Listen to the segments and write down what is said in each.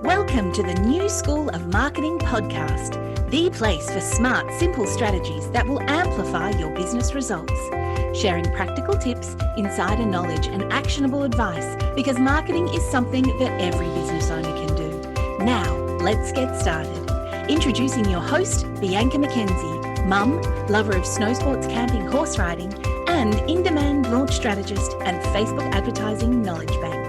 Welcome to the New School of Marketing podcast, the place for smart, simple strategies that will amplify your business results. Sharing practical tips, insider knowledge, and actionable advice because marketing is something that every business owner can do. Now, let's get started. Introducing your host, Bianca McKenzie, mum, lover of snow sports, camping, horse riding, and in-demand launch strategist and Facebook advertising knowledge bank.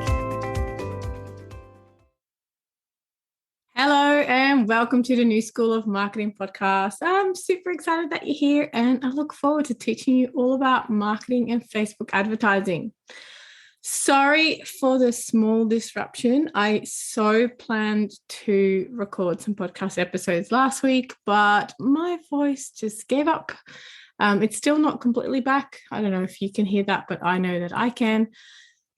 Hello and welcome to the New School of Marketing podcast. I'm super excited that you're here and I look forward to teaching you all about marketing and Facebook advertising. Sorry for the small disruption. I so planned to record some podcast episodes last week, but my voice just gave up. It's still not completely back. I don't know if you can hear that, but I know that I can.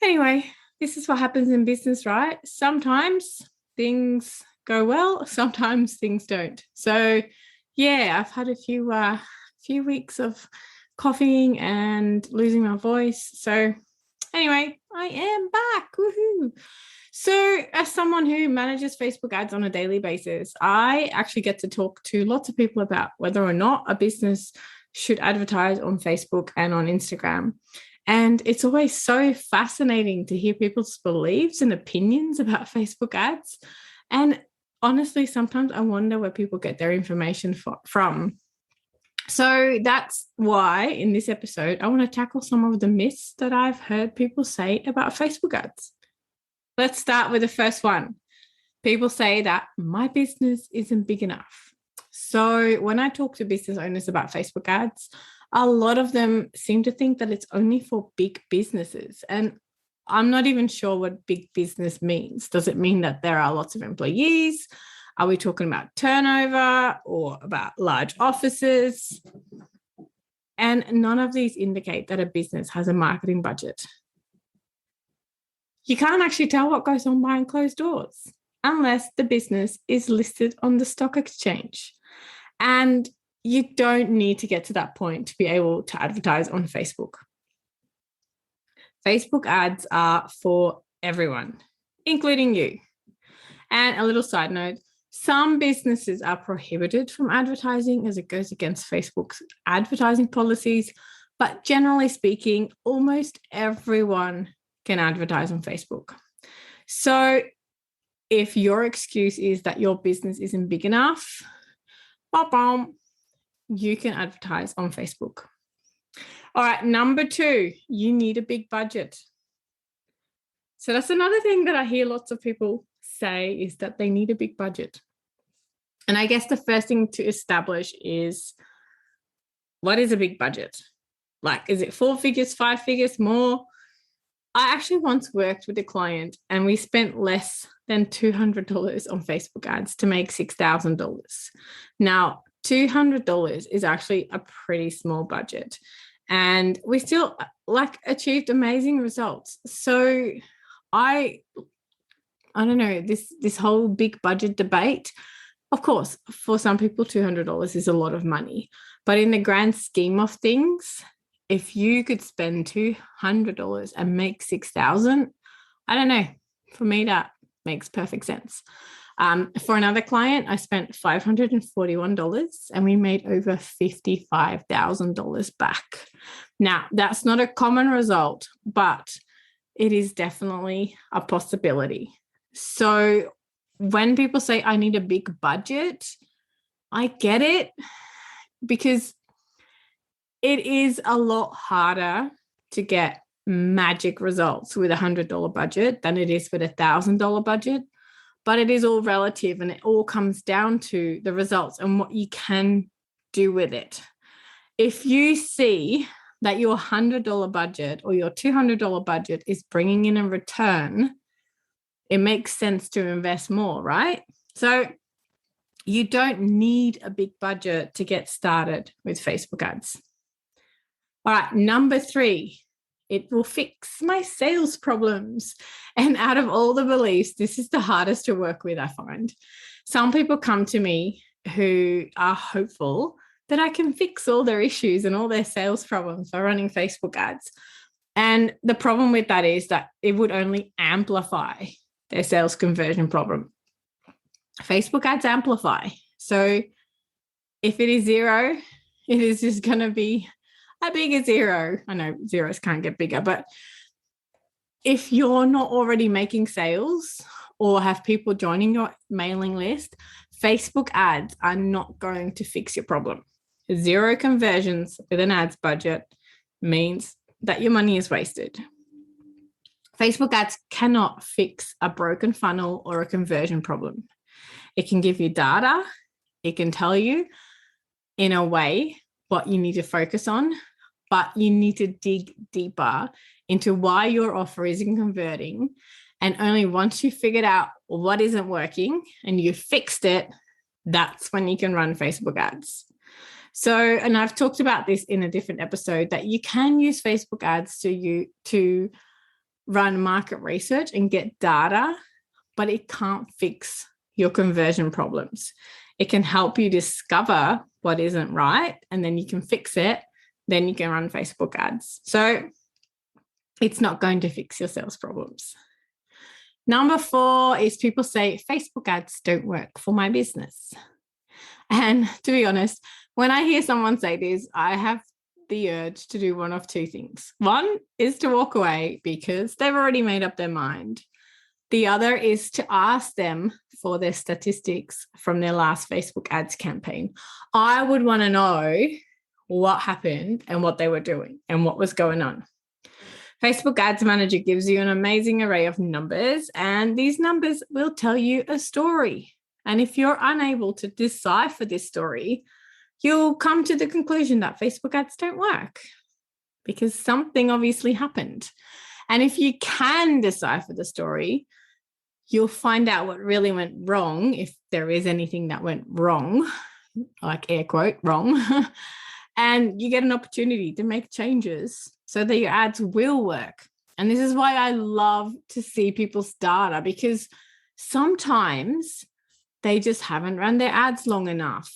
Anyway, this is what happens in business, right? Sometimes things go well, sometimes things don't. So yeah, I've had a few weeks of coughing and losing my voice. So anyway, I am back. Woohoo! So as someone who manages Facebook ads on a daily basis, I actually get to talk to lots of people about whether or not a business should advertise on Facebook and on Instagram. And it's always so fascinating to hear people's beliefs and opinions about Facebook ads. And honestly, sometimes I wonder where people get their information from. So that's why in this episode, I want to tackle some of the myths that I've heard people say about Facebook ads. Let's start with the first one. People say that my business isn't big enough. So when I talk to business owners about Facebook ads, a lot of them seem to think that it's only for big businesses. And I'm not even sure what big business means. Does it mean that there are lots of employees? Are we talking about turnover or about large offices? And none of these indicate that a business has a marketing budget. You can't actually tell what goes on behind closed doors unless the business is listed on the stock exchange. And you don't need to get to that point to be able to advertise on Facebook. Facebook ads are for everyone, including you. And a little side note, some businesses are prohibited from advertising as it goes against Facebook's advertising policies, but generally speaking, almost everyone can advertise on Facebook. So if your excuse is that your business isn't big enough, you can advertise on Facebook. All right, number 2, you need a big budget. So that's another thing that I hear lots of people say is that they need a big budget. And I guess the first thing to establish is, what is a big budget? Like, is it 4 figures, 5 figures, more? I actually once worked with a client and we spent less than $200 on Facebook ads to make $6,000. Now, $200 is actually a pretty small budget. And we still achieved amazing results. So I don't know, this whole big budget debate, of course, for some people, $200 is a lot of money. But in the grand scheme of things, if you could spend $200 and make $6,000, I don't know, for me, that makes perfect sense. For another client, I spent $541 and we made over $55,000 back. Now, that's not a common result, but it is definitely a possibility. So when people say I need a big budget, I get it, because it is a lot harder to get magic results with $100 budget than it is with $1,000 budget. But it is all relative and it all comes down to the results and what you can do with it. If you see that your $100 budget or your $200 budget is bringing in a return, it makes sense to invest more, right? So you don't need a big budget to get started with Facebook ads. All right, number 3. It will fix my sales problems. And out of all the beliefs, this is the hardest to work with, I find. Some people come to me who are hopeful that I can fix all their issues and all their sales problems by running Facebook ads. And the problem with that is that it would only amplify their sales conversion problem. Facebook ads amplify. So if it is 0, it is just going to be a bigger 0. I know zeros can't get bigger, but if you're not already making sales or have people joining your mailing list, Facebook ads are not going to fix your problem. 0 conversions with an ads budget means that your money is wasted. Facebook ads cannot fix a broken funnel or a conversion problem. It can give you data. It can tell you in a way what you need to focus on, but you need to dig deeper into why your offer isn't converting. And only once you figured out what isn't working and you fixed it, that's when you can run Facebook ads. So, and I've talked about this in a different episode, that you can use Facebook ads to run market research and get data, but it can't fix your conversion problems. It can help you discover what isn't right, and then you can fix it. Then you can run Facebook ads. So it's not going to fix your sales problems. Number 4 is people say Facebook ads don't work for my business. And to be honest, when I hear someone say this, I have the urge to do one of 2 things. One is to walk away because they've already made up their mind. The other is to ask them for their statistics from their last Facebook ads campaign. I would want to know what happened and what they were doing and what was going on. Facebook Ads Manager gives you an amazing array of numbers, and these numbers will tell you a story. And if you're unable to decipher this story, you'll come to the conclusion that Facebook ads don't work because something obviously happened. And if you can decipher the story, you'll find out what really went wrong, if there is anything that went wrong, like air quote, wrong. And you get an opportunity to make changes so that your ads will work. And this is why I love to see people's data, because sometimes they just haven't run their ads long enough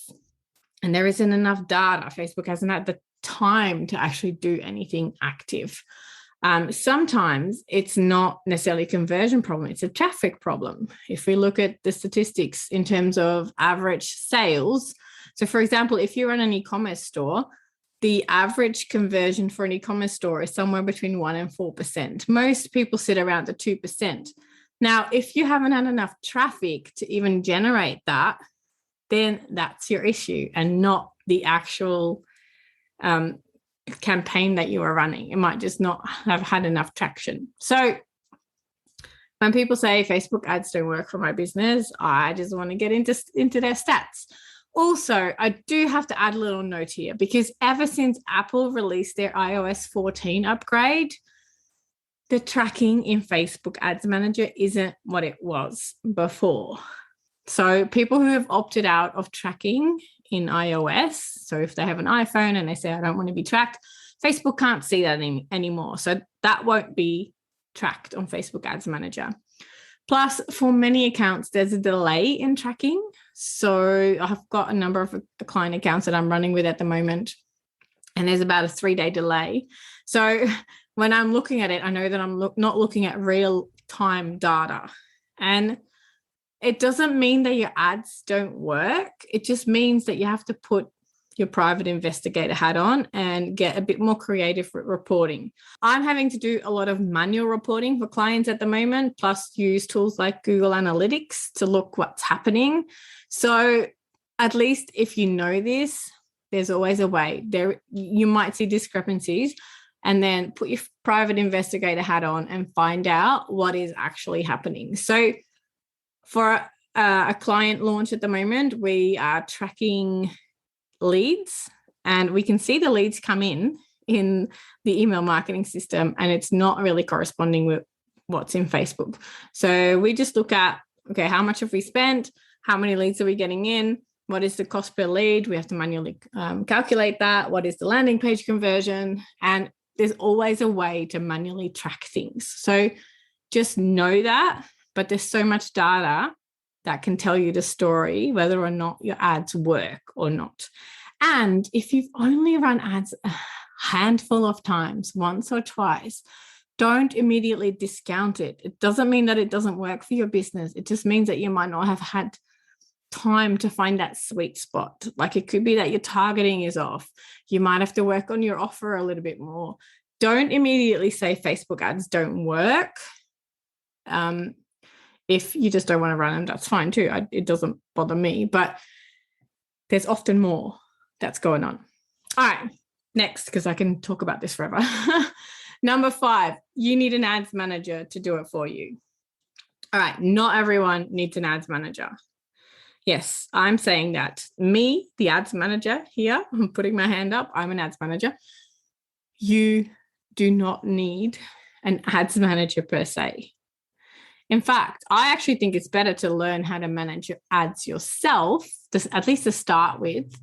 and there isn't enough data. Facebook hasn't had the time to actually do anything active. Sometimes it's not necessarily a conversion problem, it's a traffic problem. If we look at the statistics in terms of average sales, so for example, if you run an e-commerce store, the average conversion for an e-commerce store is somewhere between 1% and 4%. Most people sit around the 2%. Now, if you haven't had enough traffic to even generate that, then that's your issue and not the actual campaign that you are running. It might just not have had enough traction. So when people say Facebook ads don't work for my business, I just want to get into their stats. Also, I do have to add a little note here, because ever since Apple released their iOS 14 upgrade, the tracking in Facebook Ads Manager isn't what it was before. So people who have opted out of tracking in iOS, so if they have an iPhone and they say, I don't want to be tracked, Facebook can't see that anymore. So that won't be tracked on Facebook Ads Manager. Plus, for many accounts, there's a delay in tracking. So I've got a number of client accounts that I'm running with at the moment, and there's about a 3-day delay. So when I'm looking at it, I know that I'm not looking at real-time data. And it doesn't mean that your ads don't work. It just means that you have to put your private investigator hat on and get a bit more creative with reporting. I'm having to do a lot of manual reporting for clients at the moment, plus use tools like Google Analytics to look what's happening. So at least if you know this, there's always a way. You might see discrepancies, and then put your private investigator hat on and find out what is actually happening. So for a client launch at the moment, we are tracking leads, and we can see the leads come in the email marketing system, and it's not really corresponding with what's in Facebook. So we just look at, okay, how much have we spent? How many leads are we getting in? What is the cost per lead? We have to manually calculate that. What is the landing page conversion? And there's always a way to manually track things. So just know that, but there's so much data that can tell you the story, whether or not your ads work or not. And if you've only run ads a handful of times, once or twice, don't immediately discount it. It doesn't mean that it doesn't work for your business. It just means that you might not have had time to find that sweet spot. Like it could be that your targeting is off. You might have to work on your offer a little bit more. Don't immediately say Facebook ads don't work. If you just don't want to run them, that's fine too. It doesn't bother me, but there's often more that's going on. All right, next, because I can talk about this forever. Number 5, you need an ads manager to do it for you. All right, not everyone needs an ads manager. Yes, I'm saying that. Me, the ads manager here, I'm putting my hand up. I'm an ads manager. You do not need an ads manager per se. In fact, I actually think it's better to learn how to manage your ads yourself, at least to start with,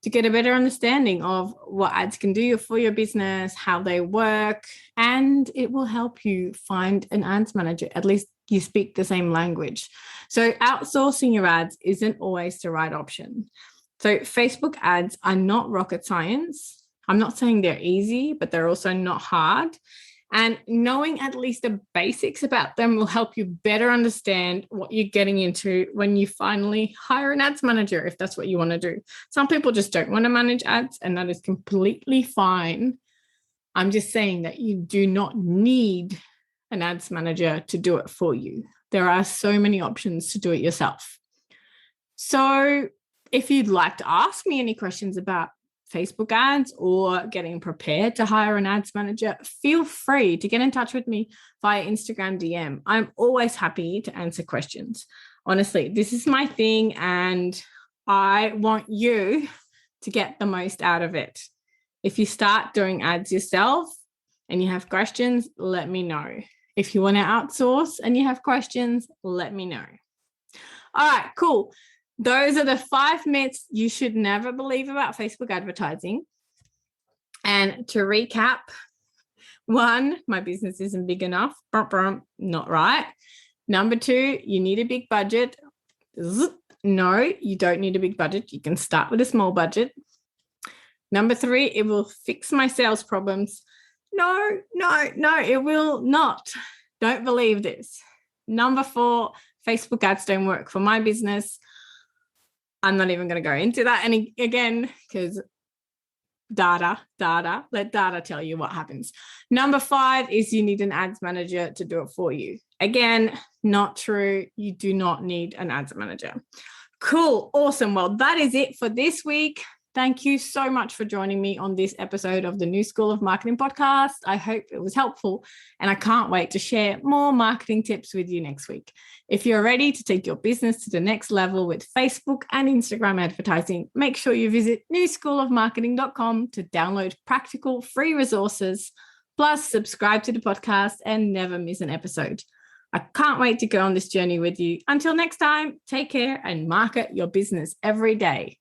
to get a better understanding of what ads can do for your business, how they work, and it will help you find an ads manager. At least you speak the same language. So outsourcing your ads isn't always the right option. So Facebook ads are not rocket science. I'm not saying they're easy, but they're also not hard. And knowing at least the basics about them will help you better understand what you're getting into when you finally hire an ads manager, if that's what you want to do. Some people just don't want to manage ads, and that is completely fine. I'm just saying that you do not need an ads manager to do it for you. There are so many options to do it yourself. So if you'd like to ask me any questions about Facebook ads or getting prepared to hire an ads manager, feel free to get in touch with me via Instagram DM. I'm always happy to answer questions. Honestly, this is my thing and I want you to get the most out of it. If you start doing ads yourself and you have questions, let me know. If you want to outsource and you have questions, let me know. All right, cool. Those are the 5 myths you should never believe about Facebook advertising. And to recap, 1, my business isn't big enough. Not right. Number 2, you need a big budget. No, you don't need a big budget. You can start with a small budget. Number 3, it will fix my sales problems. No, it will not. Don't believe this. Number 4, Facebook ads don't work for my business. I'm not even going to go into that again because data, let data tell you what happens. Number 5 is you need an ads manager to do it for you. Again, not true. You do not need an ads manager. Cool. Awesome. Well, that is it for this week. Thank you so much for joining me on this episode of the New School of Marketing podcast. I hope it was helpful and I can't wait to share more marketing tips with you next week. If you're ready to take your business to the next level with Facebook and Instagram advertising, make sure you visit newschoolofmarketing.com to download practical free resources, plus subscribe to the podcast and never miss an episode. I can't wait to go on this journey with you. Until next time, take care and market your business every day.